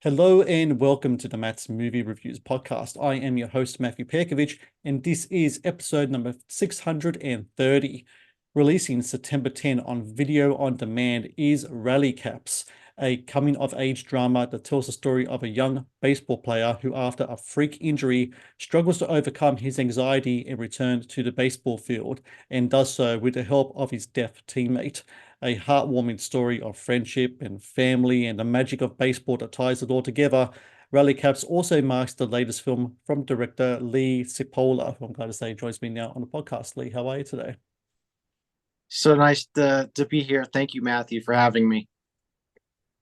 Hello and welcome to the Matt's Movie Reviews podcast. I am your host, Matthew Pejkovic, and this is episode number 630. Releasing September 10 on video on demand is Rally Caps, a coming-of-age drama that tells the story of a young baseball player who, after a freak injury, struggles to overcome his anxiety and return to the baseball field, and does so with the help of his deaf teammate. A heartwarming story of friendship and family and the magic of baseball that ties it all together. Rally Caps also marks the latest film from director Lee Cipolla, who I'm glad to say joins me now on the podcast. Lee, how are you today? So nice to be here. Thank you, Matthew, for having me.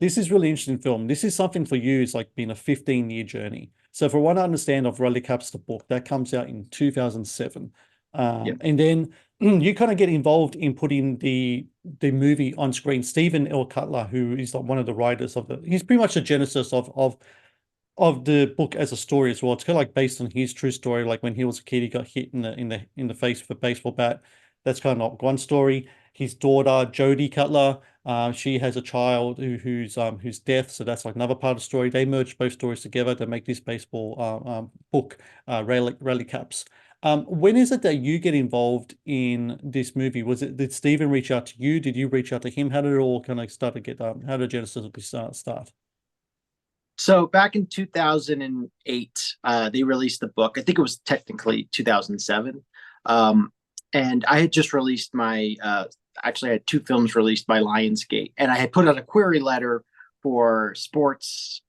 This is really interesting film. This is something for you. It's like been a 15-year journey. So for what I understand of Rally Caps, the book, that comes out in 2007. Yeah. And then you kind of get involved in putting the movie on screen. Stephen L. Cutler, who is like one of the writers of he's pretty much the genesis of the book as a story as well. It's kind of like based on his true story. Like when he was a kid, he got hit in the face with a baseball bat. That's kind of one story. His daughter, Jodie Cutler, she has a child who's deaf, so that's like another part of the story. They merge both stories together to make this baseball book, Rally Caps. When is it that you get involved in this movie? Did Stephen reach out to you? Did you reach out to him? How did it all kind of start to get how did Genesis of this start? So back in 2008, they released the book. I think it was technically 2007. And I had just released actually I had two films released by Lionsgate, and I had put out a query letter for sports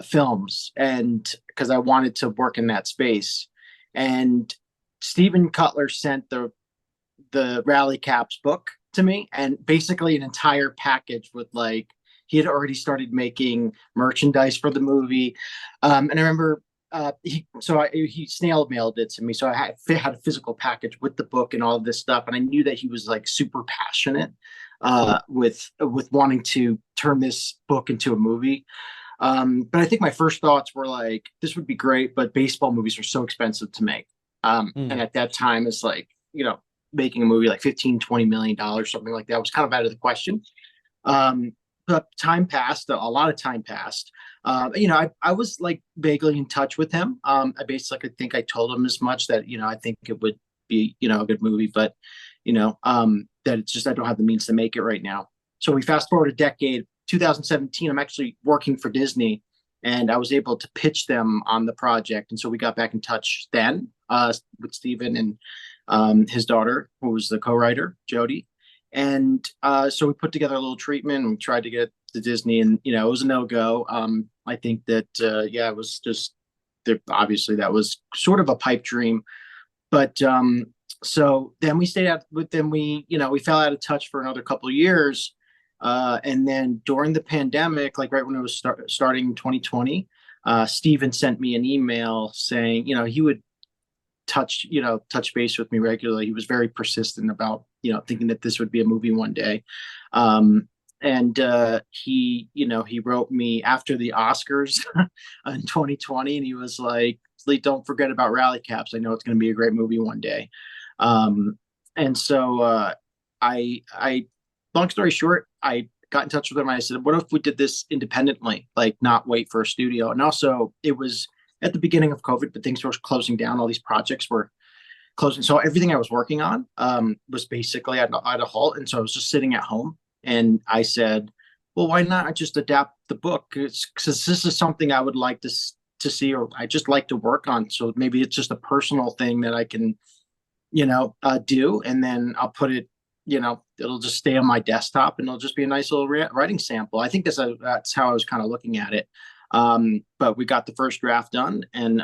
films, and because I wanted to work in that space. And Stephen Cutler sent the Rally Caps book to me, and basically an entire package with like he had already started making merchandise for the movie. And I remember he snail mailed it to me, so I had a physical package with the book and all of this stuff, and I knew that he was like super passionate with wanting to turn this book into a movie. But I think my first thoughts were like, this would be great, but baseball movies are so expensive to make. And Mm. at that time, it's like, making a movie like 15, $20 million, something like that was kind of out of the question. But time passed, a lot of time passed. I was like vaguely in touch with him. I basically think I told him as much that, I think it would be, a good movie, but, that it's just, I don't have the means to make it right now. So we fast forward a decade, 2017, I'm actually working for Disney, and I was able to pitch them on the project. And so we got back in touch then with Steven and his daughter, who was the co-writer, Jody. And so we put together a little treatment and we tried to get to Disney, and it was a no-go. I think that it was just obviously that was sort of a pipe dream. But so then we stayed out with them. We fell out of touch for another couple of years. And then during the pandemic, like right when it was starting in 2020, Steven sent me an email saying, he would touch base with me regularly. He was very persistent about, thinking that this would be a movie one day. And he wrote me after the Oscars in 2020, and he was like, Lee, don't forget about Rally Caps. I know it's going to be a great movie one day. And so I long story short, I got in touch with him. I said, what if we did this independently, like not wait for a studio? And also it was at the beginning of COVID, but things were closing down. All these projects were closing. So everything I was working on was basically at a halt. And so I was just sitting at home, and I said, well, why not just adapt the book? Because this is something I would like to see, or I just like to work on. So maybe it's just a personal thing that I can, do. And then I'll put it, it'll just stay on my desktop, and it'll just be a nice little writing sample. I think that's how I was kind of looking at it. But we got the first draft done, and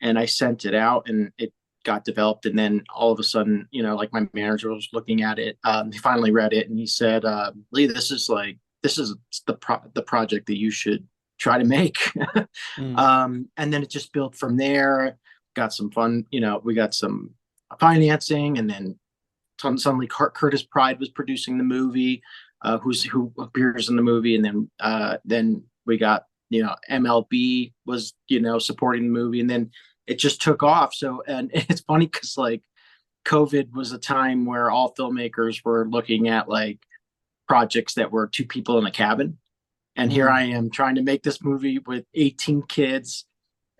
I sent it out, and it got developed. And then all of a sudden, like my manager was looking at it. He finally read it, and he said, Lee, this is the project that you should try to make. Mm. And then it just built from there. Got some fun, we got some financing, and then suddenly Colten Pride was producing the movie, who appears in the movie, and then we got MLB was supporting the movie, and then it just took off. So, and it's funny because like COVID was a time where all filmmakers were looking at like projects that were two people in a cabin, And here I am trying to make this movie with 18 kids,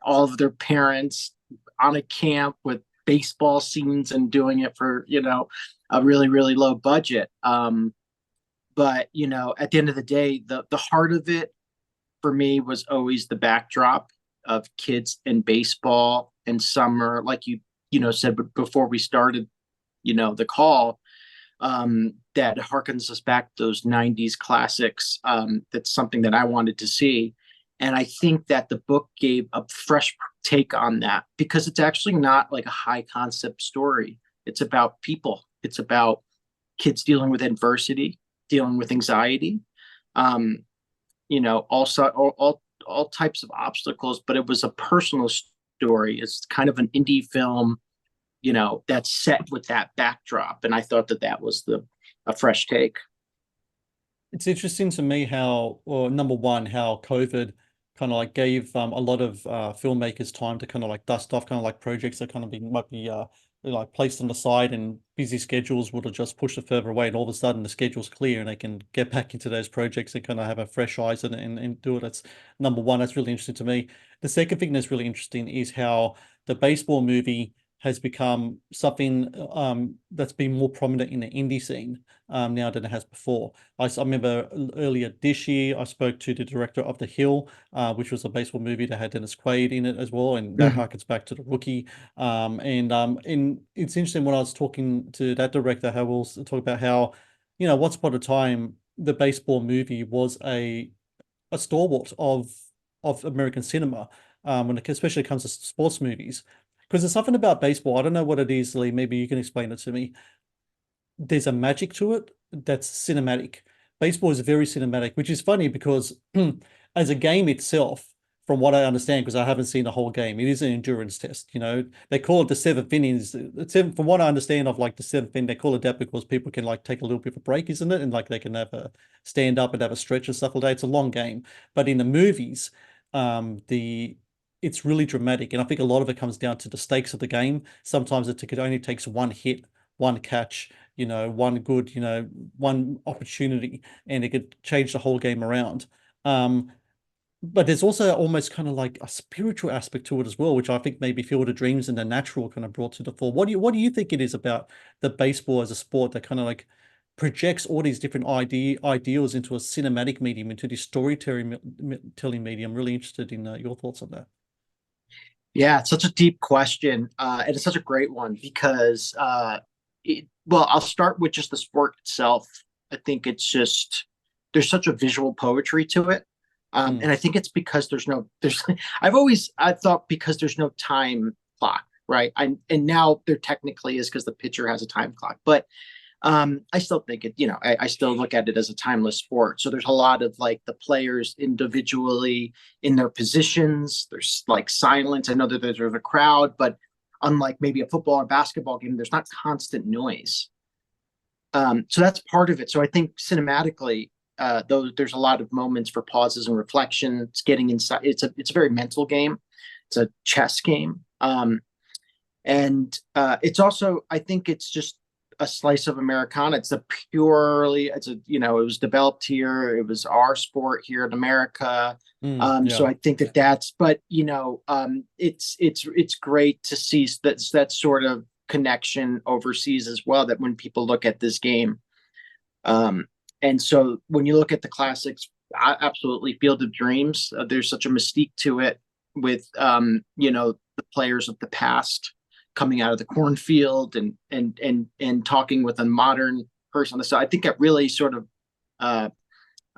all of their parents on a camp with baseball scenes and doing it for, a really, really low budget. But, at the end of the day, the heart of it for me was always the backdrop of kids in baseball and summer, like you said before we started, the call, that harkens us back to those 90s classics. That's something that I wanted to see. And I think that the book gave a fresh take on that, because it's actually not like a high concept story. It's about people. It's about kids dealing with adversity, dealing with anxiety, also all types of obstacles, but it was a personal story. It's kind of an indie film, that's set with that backdrop. And I thought that was a fresh take. It's interesting to me how, well, number one, how COVID kind of like gave a lot of filmmakers time to kind of like dust off kind of like projects that kind of might be like placed on the side, and busy schedules would have just pushed it further away, and all of a sudden the schedule's clear and they can get back into those projects and kind of have a fresh eyes and do it. That's number one. That's really interesting to me. The second thing that's really interesting is how the baseball movie has become something that's been more prominent in the indie scene now than it has before. I remember earlier this year, I spoke to the director of The Hill, which was a baseball movie that had Dennis Quaid in it as well, and that harkens back to The Rookie. And it's interesting when I was talking to that director, how we'll talk about how, once upon a time, the baseball movie was a stalwart of American cinema, when it especially comes to sports movies. Because there's something about baseball, I don't know what it is, Lee, maybe you can explain it to me. There's a magic to it that's cinematic. Baseball is very cinematic, which is funny because as a game itself, from what I understand, because I haven't seen the whole game, it is an endurance test. They call it the seventh innings. From what I understand of like the seventh inning, they call it that because people can like take a little bit of a break, isn't it? And like they can have a stand up and have a stretch and stuff like that. It's a long game. But in the movies, it's really dramatic. And I think a lot of it comes down to the stakes of the game. Sometimes it only takes one hit, one catch, one good, one opportunity, and it could change the whole game around. But there's also almost kind of like a spiritual aspect to it as well, which I think maybe Field of Dreams and The Natural kind of brought to the fore. What do you think it is about the baseball as a sport that kind of like projects all these different ideals into a cinematic medium, into this storytelling medium? I'm really interested in your thoughts on that. Yeah, it's such a deep question, and it's such a great one because, I'll start with just the sport itself. I think there's such a visual poetry to it, and I think it's because I thought because there's no time clock, right? And now there technically is because the pitcher has a time clock, but I still think I still look at it as a timeless sport. So there's a lot of like the players individually in their positions. There's like silence. I know that there's a crowd, but unlike maybe a football or basketball game, there's not constant noise. So that's part of it. So I think cinematically, though, there's a lot of moments for pauses and reflection. It's getting inside. It's a very mental game. It's a chess game. And it's also, I think it's just a slice of Americana. It was developed here. It was our sport here in America. So I think but it's great to see that sort of connection overseas as well, that when people look at this game. And so when you look at the classics, absolutely Field of Dreams, there's such a mystique to it with, the players of the past coming out of the cornfield and talking with a modern person. So I think it really sort of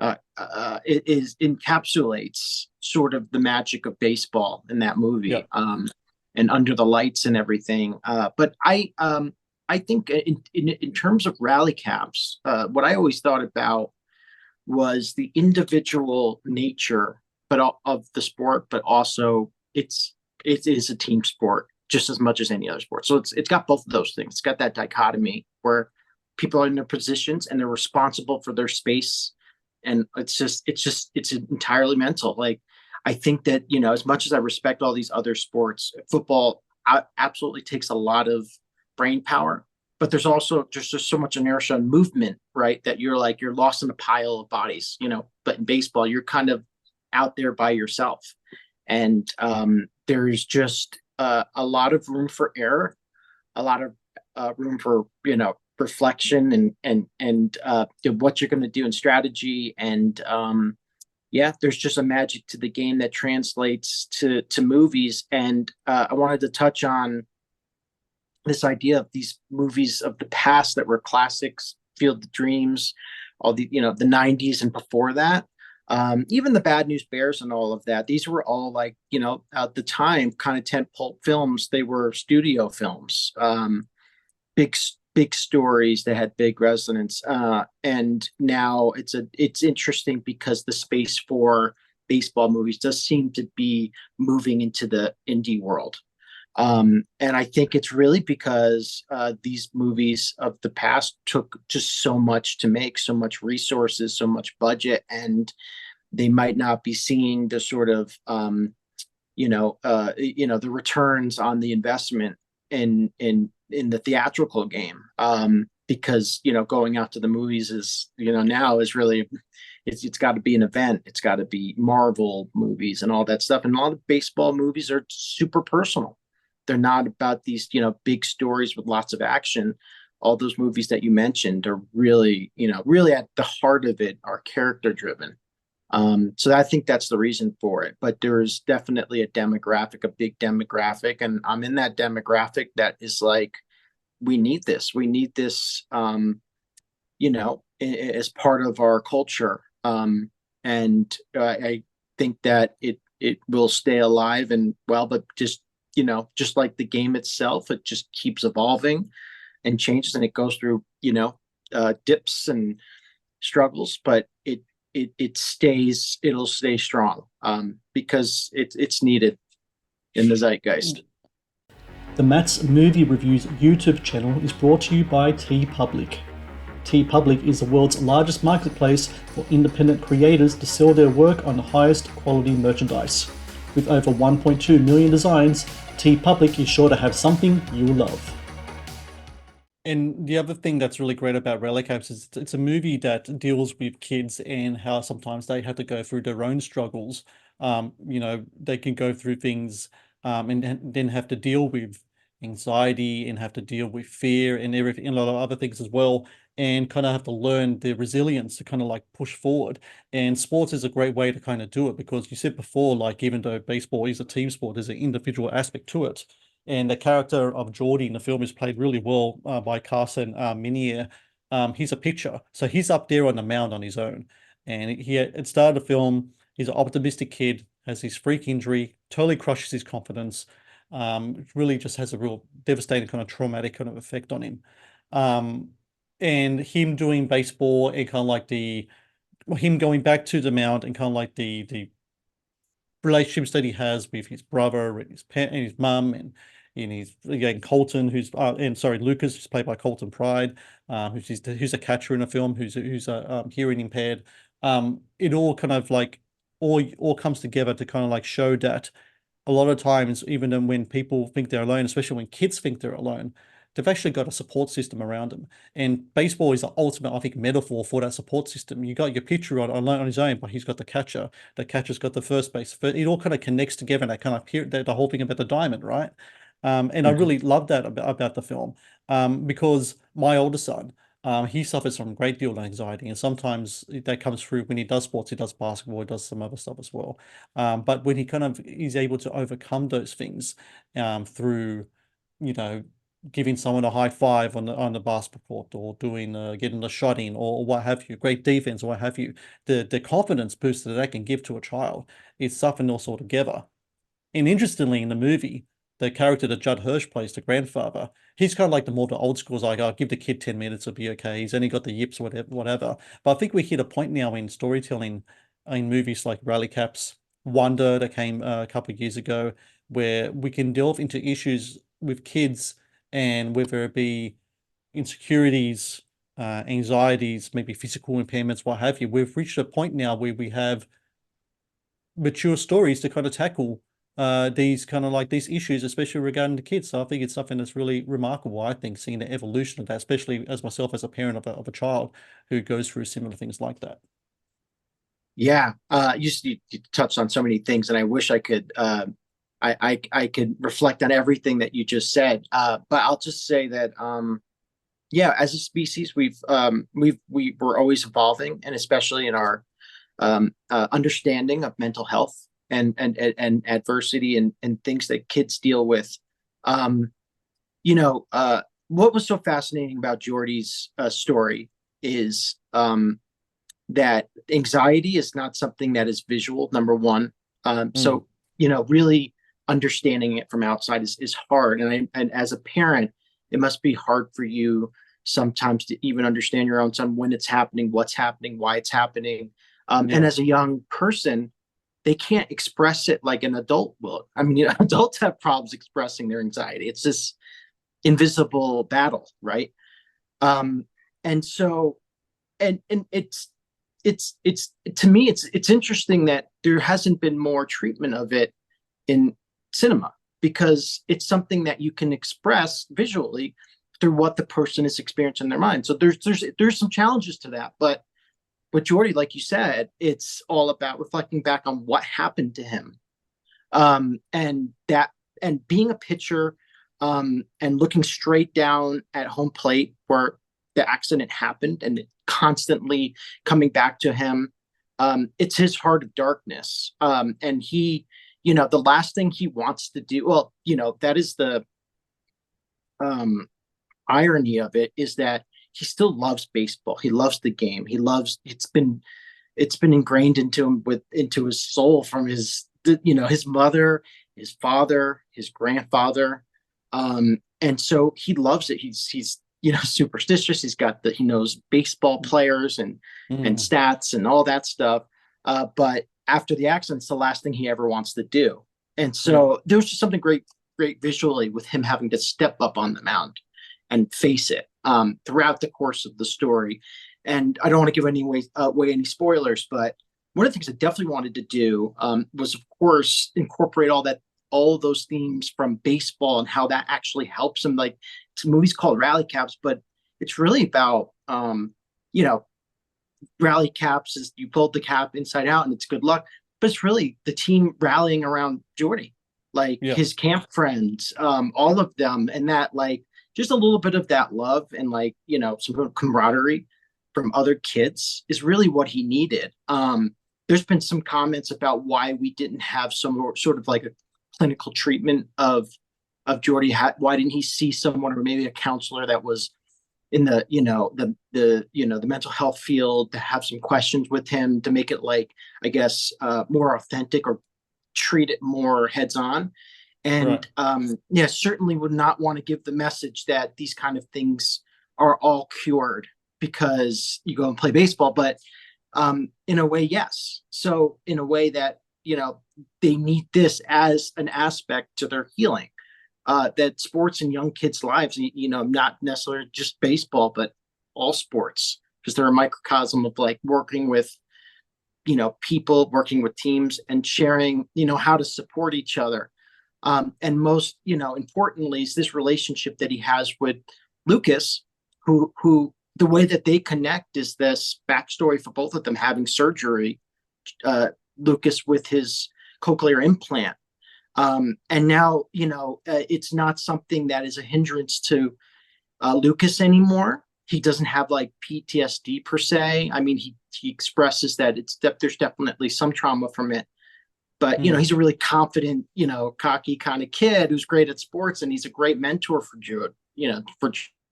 encapsulates sort of the magic of baseball in that movie, and Under the Lights and everything. But I think in terms of rally caps, what I always thought about was the individual nature, of the sport, but also it is a team sport just as much as any other sport. So it's got both of those things. It's got that dichotomy where people are in their positions and they're responsible for their space. And it's entirely mental. Like, I think that, as much as I respect all these other sports, football absolutely takes a lot of brain power, but there's also just so much inertia and movement, right? That you're lost in a pile of bodies, but in baseball, you're kind of out there by yourself. And there's just a lot of room for error, a lot of room for, reflection and what you're going to do in strategy. And yeah, there's just a magic to the game that translates to movies. And I wanted to touch on this idea of these movies of the past that were classics, Field of Dreams, all the 90s and before that. Even the Bad News Bears and all of that. These were all like, at the time, kind of tentpole films. They were studio films, big big stories that had big resonance. And now it's interesting because the space for baseball movies does seem to be moving into the indie world. And I think it's really because these movies of the past took just so much to make, so much resources, so much budget, and they might not be seeing the sort of the returns on the investment in the theatrical game. Because going out to the movies is now is really it's got to be an event. It's got to be Marvel movies and all that stuff. And all the baseball movies are super personal. They're not about these, big stories with lots of action. All those movies that you mentioned are really, really at the heart of it are character driven. So I think that's the reason for it. But there is definitely a demographic, a big demographic, and I'm in that demographic that is like, we need this. We need this, as part of our culture. And I think that it will stay alive and well, but just like the game itself, it just keeps evolving and changes, and it goes through, dips and struggles, but it'll stay strong, because it's needed in the zeitgeist. The Matt's Movie Reviews YouTube channel is brought to you by TeePublic. TeePublic is the world's largest marketplace for independent creators to sell their work on the highest quality merchandise. With over 1.2 million designs, TeePublic is sure to have something you'll love. And the other thing that's really great about Relic Apes is it's a movie that deals with kids and how sometimes they have to go through their own struggles. They can go through things and then have to deal with anxiety and have to deal with fear and everything, and a lot of other things as well, and kind of have to learn the resilience to kind of like push forward. And sports is a great way to kind of do it, because you said before, like, even though baseball is a team sport, there's an individual aspect to it. And the character of Geordie in the film is played really well by Carson Minniear. He's a pitcher, so he's up there on the mound on his own. And he at the start of the film, he's an optimistic kid, has his freak injury, totally crushes his confidence. Really just has a real devastating kind of traumatic kind of effect on him. And him doing baseball and kind of like him going back to the mound and kind of like the relationships that he has with his brother and his and his mum, and his, again, Colten, Lucas, who's played by Colten Pride, who's a catcher in the film, who's hearing impaired. It all kind of like all comes together to kind of like show that a lot of times, even when people think they're alone, especially when kids think they're alone, they've actually got a support system around them. And baseball is the ultimate, I think, metaphor for that support system. You got your pitcher on his own, but he's got the catcher. The catcher's got the first base. It all kind of connects together, and that kind of the whole thing about the diamond, right? And I really love that about the film, because my older son, he suffers from a great deal of anxiety, and sometimes that comes through when he does sports. He does basketball, he does some other stuff as well. But when he kind of is able to overcome those things through, giving someone a high five on the basketball court, or doing getting a shot in, or what have you, great defense, or what have you, the confidence boost that can give to a child is something else altogether. And interestingly, in the movie, the character that Judd Hirsch plays, the grandfather, he's kind of like the old school, like, I'll give the kid 10 minutes, it'll be okay. He's only got the yips, whatever. But I think we hit a point now in storytelling in movies like Rally Caps, Wonder, that came a couple of years ago, where we can delve into issues with kids, and whether it be insecurities, anxieties, maybe physical impairments, what have you. We've reached a point now where we have mature stories to kind of tackle these kind of like these issues, especially regarding the kids. So I think it's something that's really remarkable. I think seeing the evolution of that, especially as myself as a parent of a child who goes through similar things like that. Yeah, you touched on so many things, and I wish I could I could reflect on everything that you just said. But I'll just say that yeah, as a species, we're always evolving, and especially in our understanding of mental health and adversity and things that kids deal with. Um, what was so fascinating about Jordy's story is that anxiety is not something that is visual, number one. So, really understanding it from outside is hard. And as a parent, it must be hard for you sometimes to even understand your own son, when it's happening, what's happening, why it's happening. And as a young person, they can't express it like an adult will. I mean, adults have problems expressing their anxiety. It's this invisible battle, right? And so, and it's to me, it's interesting that there hasn't been more treatment of it in cinema, because it's something that you can express visually through what the person is experiencing in their mind. So there's some challenges to that, but with Jordy, like you said, it's all about reflecting back on what happened to him, and being a pitcher, and looking straight down at home plate where the accident happened, and it constantly coming back to him. It's his heart of darkness, and he, the last thing he wants to do. Well, that is the irony of it, is that he still loves baseball. He loves the game. It's been ingrained into his soul from his mother, his father, his grandfather. And so he loves it. He's superstitious. He knows baseball players and stats and all that stuff. But after the accident, it's the last thing he ever wants to do. And so there was just something great visually with him having to step up on the mound and face it throughout the course of the story. And I don't want to give away any spoilers, but one of the things I definitely wanted to do was, of course, incorporate all of those themes from baseball and how that actually helps him. Like, it's a movie's called Rally Caps, but it's really about, rally caps is you pulled the cap inside out and it's good luck, but it's really the team rallying around Jordy, like his camp friends, all of them. And that, like, just a little bit of that love and, like, some camaraderie from other kids is really what he needed. There's been some comments about why we didn't have some sort of like a clinical treatment of Jordy. Why didn't he see someone, or maybe a counselor that was in the the mental health field, to have some questions with him to make it, like, I guess, more authentic, or treat it more heads on. And certainly would not want to give the message that these kind of things are all cured because you go and play baseball. But in a way, yes. So in a way that, they need this as an aspect to their healing, that sports in young kids' lives, not necessarily just baseball, but all sports, because they're a microcosm of, like, working with, people, working with teams, and sharing, how to support each other. And most, importantly, is this relationship that he has with Lucas, who the way that they connect is this backstory for both of them having surgery, Lucas with his cochlear implant. And now, it's not something that is a hindrance to Lucas anymore. He doesn't have, like, PTSD per se. I mean, he expresses that there's definitely some trauma from it. But, he's a really confident, cocky kind of kid who's great at sports, and he's a great mentor for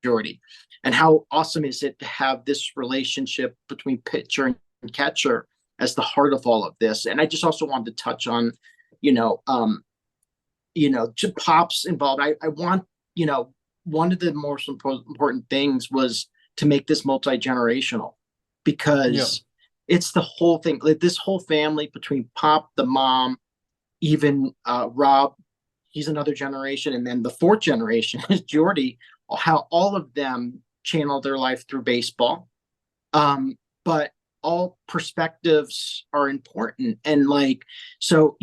Jordy. And how awesome is it to have this relationship between pitcher and catcher as the heart of all of this? And I just also wanted to touch on, just Pop's involved. I want, one of the most important things was to make this multi-generational, because it's the whole thing, like, this whole family between Pop, the mom, even Rob, he's another generation, and then the fourth generation is Jordy, how all of them channel their life through baseball. But all perspectives are important. And like, so,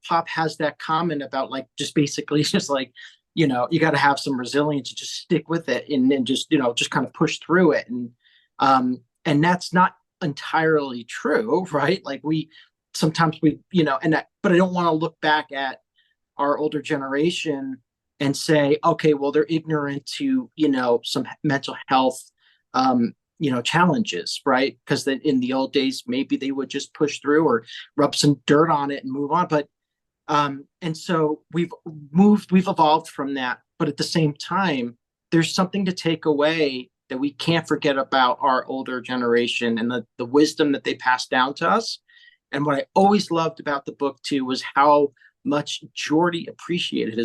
Pop has that comment about like, just basically just like, you got to have some resilience to just stick with it and then just, just kind of push through it. And that's not entirely true, right? Like sometimes we, but I don't want to look back at our older generation and say, okay, well, they're ignorant to, some mental health, challenges, right? Because then in the old days, maybe they would just push through or rub some dirt on it and move on. But and so we've evolved from that. But at the same time, there's something to take away that we can't forget about our older generation and the wisdom that they passed down to us. And what I always loved about the book too was how much Jordy appreciated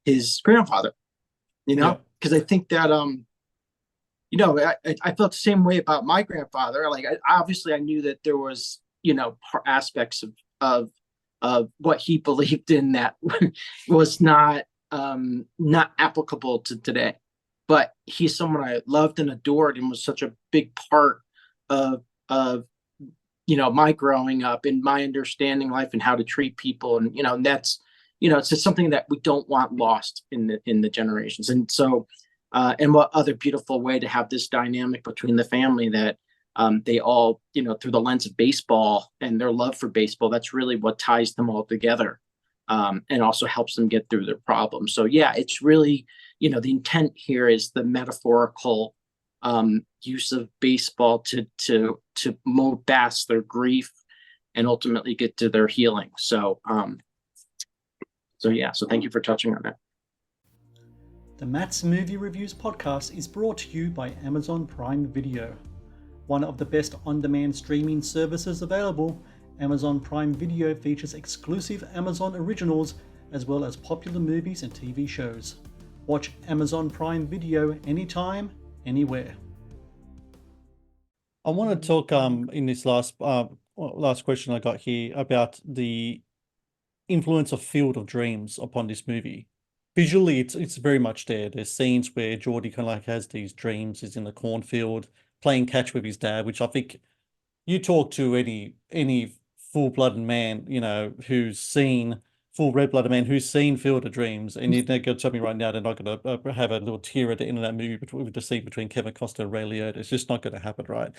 his grandfather, because I think that I felt the same way about my grandfather. Like obviously I knew that there was aspects of what he believed in that was not applicable to today, but he's someone I loved and adored and was such a big part of my growing up and my understanding life and how to treat people. And that's it's just something that we don't want lost in the generations. And so and what other beautiful way to have this dynamic between the family that they all, through the lens of baseball and their love for baseball, that's really what ties them all together, and also helps them get through their problems. So yeah, it's really, the intent here is the metaphorical use of baseball to move past their grief and ultimately get to their healing. So yeah, so thank you for touching on that. The Matt's Movie Reviews podcast is brought to you by Amazon Prime Video. One of the best on-demand streaming services available, Amazon Prime Video features exclusive Amazon originals as well as popular movies and TV shows. Watch Amazon Prime Video anytime, anywhere. I want to talk in this last question I got here about the influence of Field of Dreams upon this movie. Visually, it's very much there. There's scenes where Geordie kind of like has these dreams. He's in the cornfield playing catch with his dad, which I think you talk to any full-blooded man, who's seen full red-blooded man who's seen Field of Dreams, and they're going to tell me right now they're not going to have a little tear at the end of that movie with the scene between Kevin Costner and Ray Liotta. It's just not going to happen, right?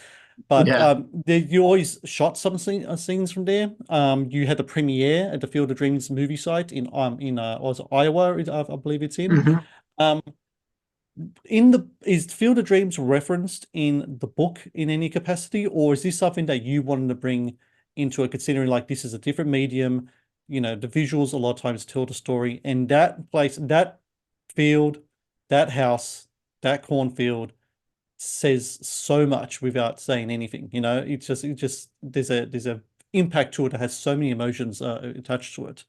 But Yeah. you always shot some scenes from there. You had the premiere at the Field of Dreams movie site in was it Iowa, I believe it's in. Mm-hmm. Is Field of Dreams referenced in the book in any capacity, or is this something that you wanted to bring into it, considering like this is a different medium? The visuals a lot of times tell the story, and that place, that field, that house, that cornfield says so much without saying anything. It's just there's a impact to it that has so many emotions attached to it.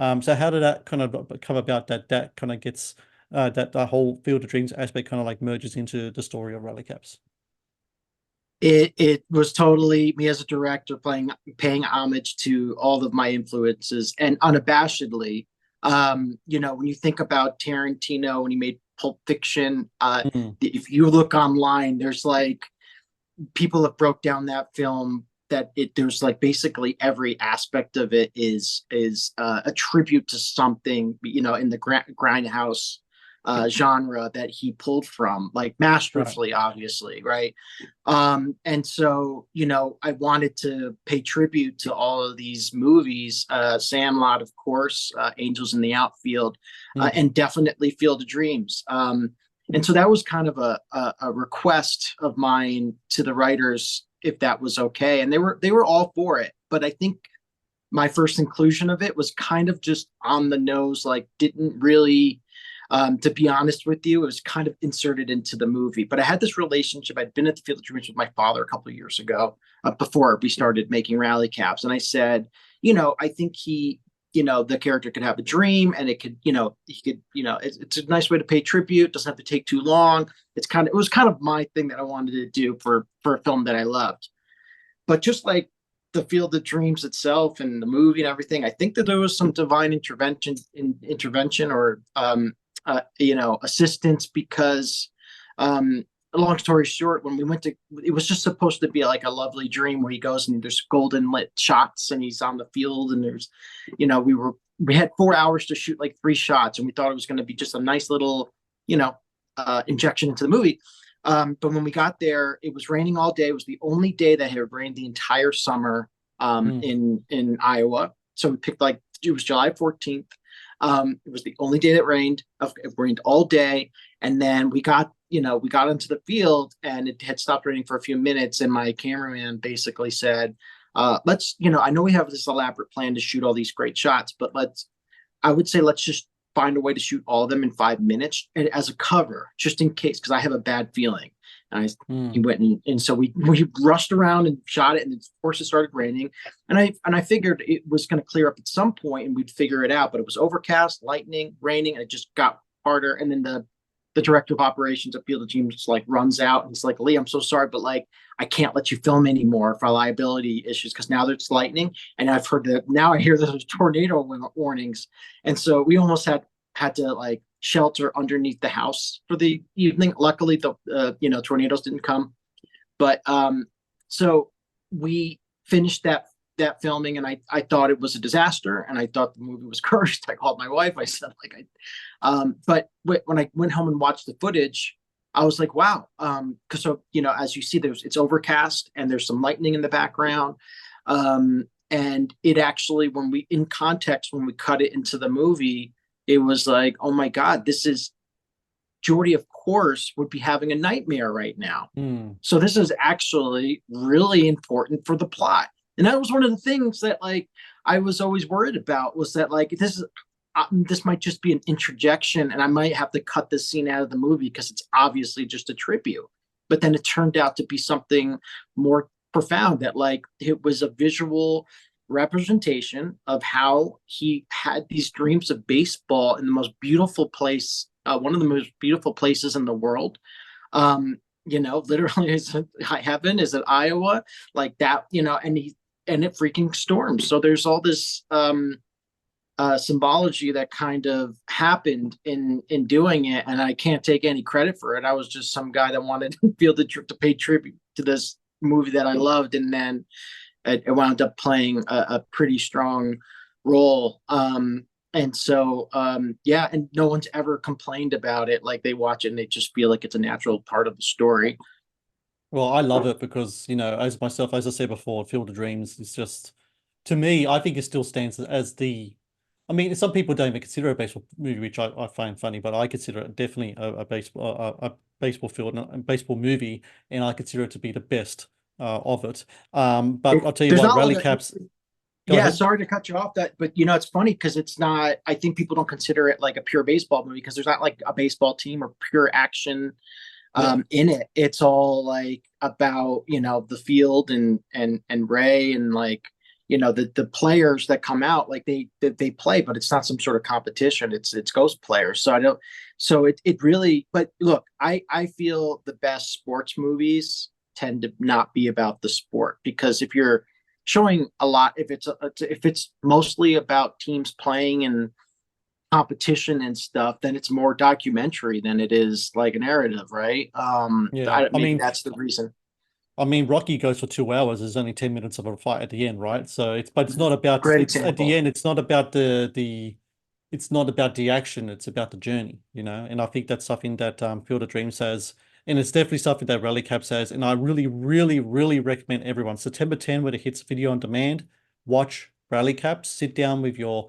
So how did that kind of come about, that kind of gets that the whole Field of Dreams aspect kind of like merges into the story of Rally Caps? It was totally me as a director paying homage to all of my influences, and unabashedly, when you think about Tarantino when he made Pulp Fiction, if you look online, there's like people have broke down that film that there's like basically every aspect of it is a tribute to something, in the grindhouse genre that he pulled from, like masterfully, right. Obviously, right? And so, I wanted to pay tribute to all of these movies, Sandlot, of course, Angels in the Outfield, and definitely Field of Dreams. And so that was kind of a request of mine to the writers, if that was okay. And they were all for it. But I think my first inclusion of it was kind of just on the nose, like didn't really, to be honest with you, it was kind of inserted into the movie. But I had this relationship. I'd been at the Field of Dreams with my father a couple of years ago, before we started making Rally Caps. And I said, I think the character could have a dream, and it could, it's a nice way to pay tribute. Doesn't have to take too long. It was kind of my thing that I wanted to do for a film that I loved. But just like the Field of Dreams itself and the movie and everything, I think that there was some divine intervention or assistance, because long story short, when we went to, it was just supposed to be like a lovely dream where he goes and there's golden lit shots and he's on the field and there's, we had 4 hours to shoot like 3 shots and we thought it was going to be just a nice little, injection into the movie. But when we got there, it was raining all day. It was the only day that had rained the entire summer in Iowa. So we picked like, it was July 14th. It was the only day that rained. It rained all day. And then we got into the field and it had stopped raining for a few minutes. And my cameraman basically said, let's, I know we have this elaborate plan to shoot all these great shots, but I would say let's just find a way to shoot all of them in 5 minutes as a cover, just in case, because I have a bad feeling. And he went and so we rushed around and shot it, and of course it started raining. And I figured it was going to clear up at some point and we'd figure it out, but it was overcast, lightning, raining, and it just got harder. And then the director of operations at Field of Dreams like runs out and he's like, Lee, I'm so sorry, but like I can't let you film anymore for liability issues because now there's lightning, and I've heard that now I hear there's tornado warnings, and so we almost had to like shelter underneath the house for the evening. Luckily, the tornadoes didn't come, but so we finished that filming, and I thought it was a disaster, and I thought the movie was cursed. I called my wife. I said but when I went home and watched the footage, I was like, wow, because as you see, it's overcast and there's some lightning in the background, and it actually, when we cut it into the movie, it was like, oh my God, this is Jordy, of course, would be having a nightmare right now. So this is actually really important for the plot. And that was one of the things that like I was always worried about, was that like this might just be an interjection and I might have to cut this scene out of the movie because it's obviously just a tribute. But then it turned out to be something more profound, that like it was a visual representation of how he had these dreams of baseball in the most beautiful place, one of the most beautiful places in the world. Literally, is it heaven? Is it Iowa? Like that, and it freaking storms. So there's all this symbology that kind of happened in doing it, and I can't take any credit for it. I was just some guy that wanted to feel to pay tribute to this movie that I loved, and then it wound up playing a pretty strong role. And so, and no one's ever complained about it. Like they watch it and they just feel like it's a natural part of the story. Well, I love it because, as I said before, Field of Dreams is just, to me, I think it still stands as I mean, some people don't even consider it a baseball movie, which I find funny, but I consider it definitely a baseball field and a baseball movie, and I consider it to be the best of it. But I'll tell you what, Rally Caps. Go ahead. Sorry to cut you off but it's funny because it's not, I think people don't consider it like a pure baseball movie because there's not like a baseball team or pure action in it. It's all like about, the field and Ray and like, the players that come out, like they play, but it's not some sort of competition. It's ghost players. So it really, but look, I feel the best sports movies tend to not be about the sport, because if you're showing a lot, if it's mostly about teams playing and competition and stuff, then it's more documentary than it is like a narrative, right? I mean that's the reason. I mean, Rocky goes for 2 hours. There's only 10 minutes of a fight at the end, right? So it's not about, at the end, it's not about it's not about the action. It's about the journey, and I think that's something that Field of Dreams has. And it's definitely something that Rally Caps has. And I really, really, really recommend everyone. September 10, when it hits video on demand, watch Rally Caps. Sit down with your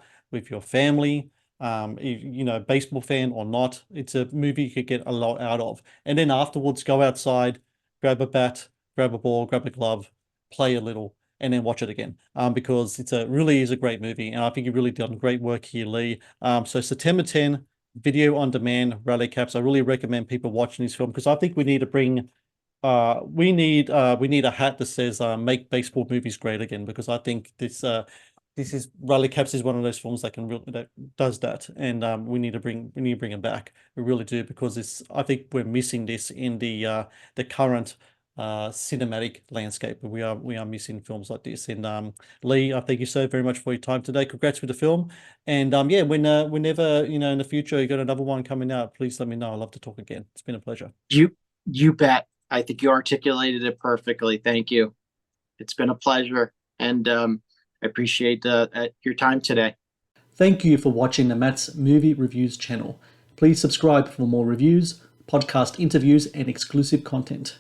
family, baseball fan or not. It's a movie you could get a lot out of. And then afterwards, go outside, grab a bat, grab a ball, grab a glove, play a little, and then watch it again. Because really is a great movie. And I think you really done great work here, Lee. So September 10, video on demand, Rally Caps. I really recommend people watching this film because I think we need to bring we need a hat that says make baseball movies great again, because I think this is Rally Caps is one of those films that does that, and we need to bring it back. We really do, because I think we're missing this in the current cinematic landscape. We are missing films like this. And Lee, I thank you so very much for your time today. Congrats with the film. And whenever in the future you got another one coming out, please let me know. I'd love to talk again. It's been a pleasure. You bet. I think you articulated it perfectly. Thank you. It's been a pleasure, and I appreciate your time today. Thank you for watching the Matt's Movie Reviews channel. Please subscribe for more reviews, podcast interviews, and exclusive content.